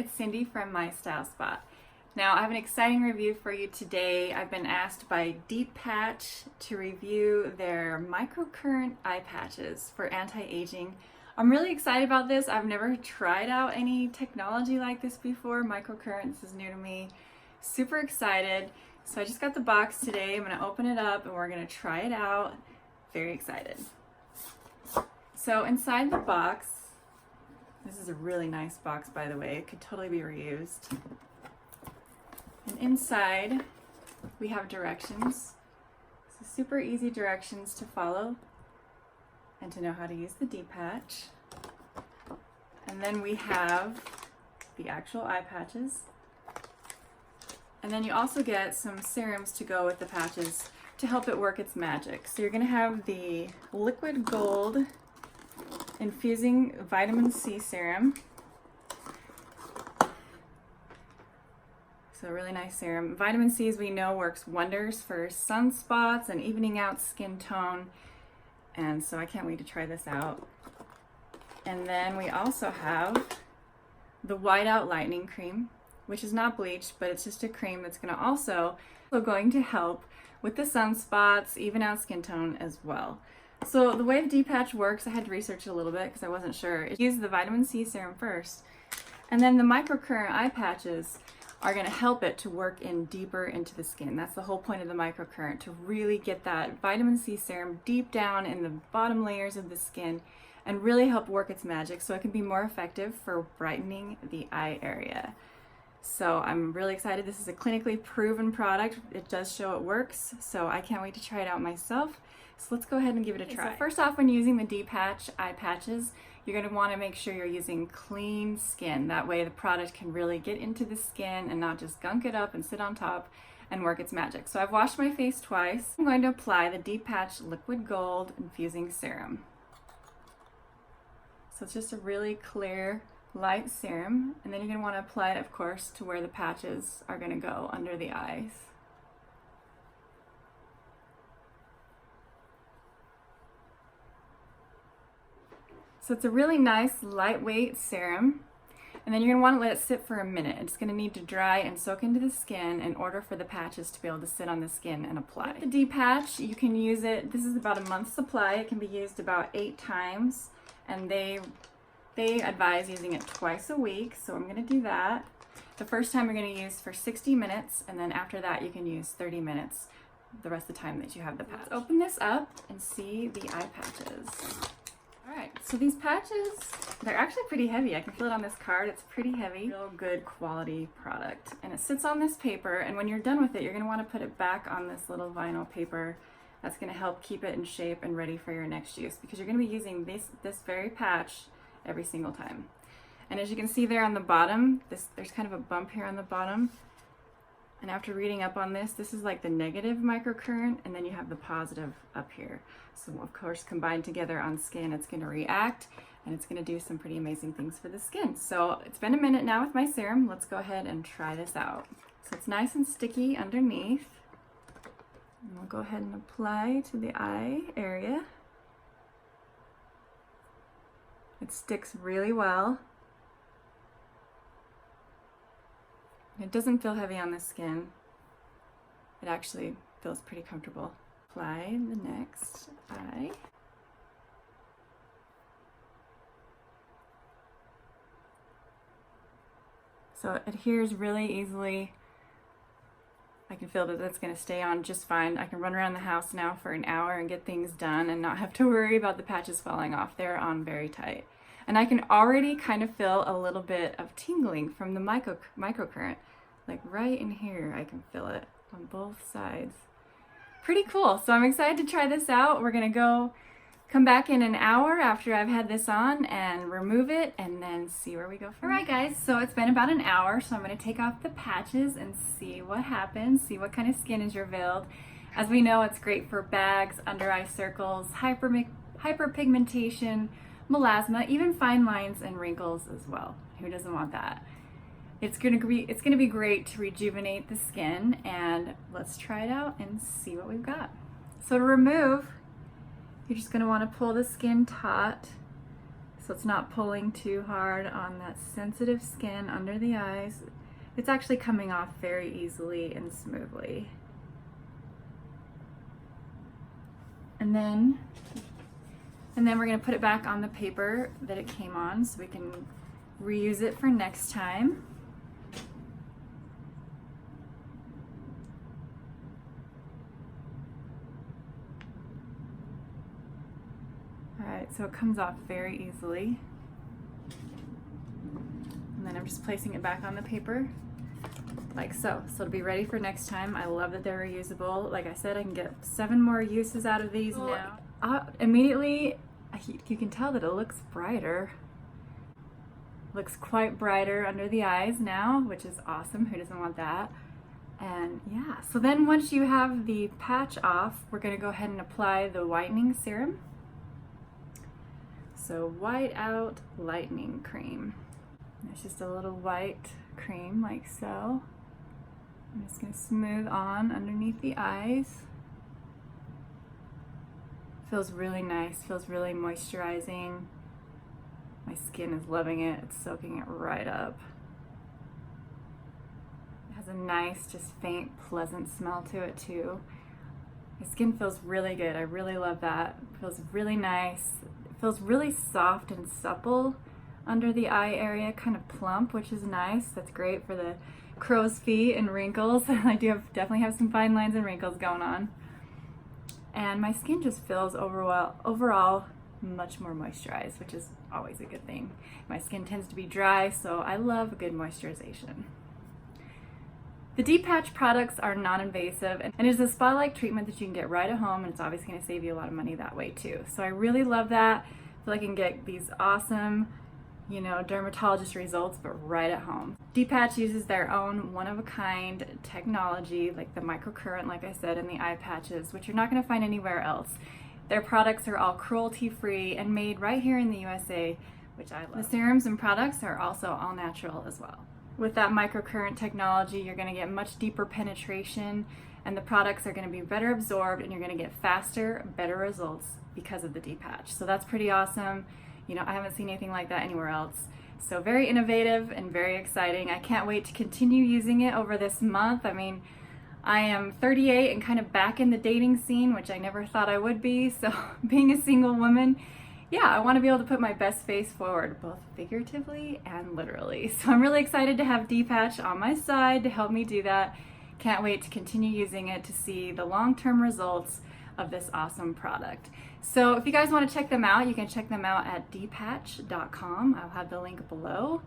it's Cindy from MyStyleSpot. Now I have an exciting review for you today. I've been asked by dEppatch to review their microcurrent eye patches for anti-aging. I'm really excited about this. I've never tried out any technology like this before. Microcurrents is new to me. Super excited. So I just got the box today. I'm going to open it up and we're going to try it out. Very excited. So inside the box, this is a really nice box, by the way. It could totally be reused. And inside, we have directions. So super easy directions to follow and to know how to use the dEppatch. And then we have the actual eye patches. And then you also get some serums to go with the patches to help it work its magic. So you're going to have the liquid gold infusing vitamin C serum. So a really nice serum. Vitamin C, as we know, works wonders for sunspots and evening out skin tone. And so I can't wait to try this out. And then we also have the Whiteout Lightening Cream, which is not bleached, but it's just a cream that's going to help with the sunspots, even out skin tone as well. So the way the dEppatch works, I had to research it a little bit because I wasn't sure. Use the vitamin C serum first, and then the microcurrent eye patches are going to help it to work in deeper into the skin. That's the whole point of the microcurrent, to really get that vitamin C serum deep down in the bottom layers of the skin and really help work its magic so it can be more effective for brightening the eye area. So I'm really excited. This is a clinically proven product. It does show it works, so I can't wait to try it out myself. So let's go ahead and give it a try. So first off, when using the dEppatch eye patches, you're going to want to make sure you're using clean skin. That way the product can really get into the skin and not just gunk it up and sit on top and work its magic. So I've washed my face twice. I'm going to apply the dEppatch Liquid Gold Infusing Serum. So it's just a really clear, light serum. And then you're going to want to apply it, of course, to where the patches are going to go under the eyes. So it's a really nice lightweight serum, and then you're going to want to let it sit for a minute. It's going to need to dry and soak into the skin in order for the patches to be able to sit on the skin and apply. With the dEppatch, you can use it, this is about a month's supply. It can be used about 8 times, and they advise using it twice a week, so I'm going to do that. The first time you're going to use for 60 minutes, and then after that you can use 30 minutes the rest of the time that you have the patch. Let's open this up and see the eye patches. Alright, so these patches, they're actually pretty heavy. I can feel it on this card. It's pretty heavy. Real good quality product. And it sits on this paper, and when you're done with it, you're going to want to put it back on this little vinyl paper. That's going to help keep it in shape and ready for your next use, because you're going to be using this very patch every single time. And as you can see there on the bottom, there's kind of a bump here on the bottom. And after reading up on this, this is like the negative microcurrent, and then you have the positive up here. So of course, combined together on skin, it's going to react, and it's going to do some pretty amazing things for the skin. So it's been a minute now with my serum. Let's go ahead and try this out. So it's nice and sticky underneath. And we'll go ahead and apply to the eye area. It sticks really well. It doesn't feel heavy on the skin. It actually feels pretty comfortable. Apply the next eye. So it adheres really easily. I can feel that that's going to stay on just fine. I can run around the house now for an hour and get things done and not have to worry about the patches falling off. They're on very tight. And I can already kind of feel a little bit of tingling from the microcurrent. Like right in here, I can feel it on both sides. Pretty cool. So I'm excited to try this out. We're going to come back in an hour after I've had this on and remove it and then see where we go from there. Alright guys, so it's been about an hour, so I'm going to take off the patches and see what happens, see what kind of skin is revealed. As we know, it's great for bags, under eye circles, hyperpigmentation, melasma, even fine lines and wrinkles as well. Who doesn't want that? It's gonna be great to rejuvenate the skin, and let's try it out and see what we've got. So to remove, you're just gonna want to pull the skin taut so so it's not pulling too hard on that sensitive skin under the eyes. It's actually coming off very easily and smoothly. And then we're going to put it back on the paper that it came on so we can reuse it for next time. Alright, so it comes off very easily. And then I'm just placing it back on the paper like so. So it'll be ready for next time. I love that they're reusable. Like I said, I can get 7 more uses out of these now. Immediately, you can tell that it looks brighter. Looks quite brighter under the eyes now, which is awesome. Who doesn't want that? And yeah, so then once you have the patch off, we're gonna go ahead and apply the whitening serum. So White Out Lightening Cream. It's just a little white cream like so. I'm just gonna smooth on underneath the eyes. Feels really nice, feels really moisturizing. My skin is loving it, it's soaking it right up. It has a nice, just faint, pleasant smell to it too. My skin feels really good, I really love that. It feels really nice. It feels really soft and supple under the eye area, kind of plump, which is nice. That's great for the crow's feet and wrinkles. I definitely have some fine lines and wrinkles going on. And my skin just feels overall much more moisturized, which is always a good thing. My skin tends to be dry, so I love a good moisturization. The dEppatch products are non-invasive, and it is a spa-like treatment that you can get right at home, and it's obviously going to save you a lot of money that way too. So I really love that. I feel like I can get these awesome, dermatologist results, but right at home. dEppatch uses their own one-of-a-kind technology, like the microcurrent, like I said, in the eye patches, which you're not going to find anywhere else. Their products are all cruelty-free and made right here in the USA, which I love. The serums and products are also all natural as well. With that microcurrent technology, you're going to get much deeper penetration, and the products are going to be better absorbed, and you're going to get faster, better results because of the dEppatch. So that's pretty awesome. I haven't seen anything like that anywhere else. So very innovative and very exciting. I can't wait to continue using it over this month. I mean, I am 38 and kind of back in the dating scene, which I never thought I would be. So being a single woman, yeah, I want to be able to put my best face forward, both figuratively and literally. So I'm really excited to have dEppatch on my side to help me do that. Can't wait to continue using it to see the long-term results of this awesome product. So if you guys want to check them out, you can check them out at dEppatch.com. I'll have the link below.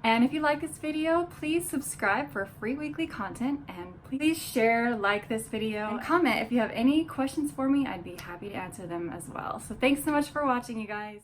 And if you like this video, please subscribe for free weekly content, and please share, like this video, and comment if you have any questions for me. I'd be happy to answer them as well. So thanks so much for watching, you guys.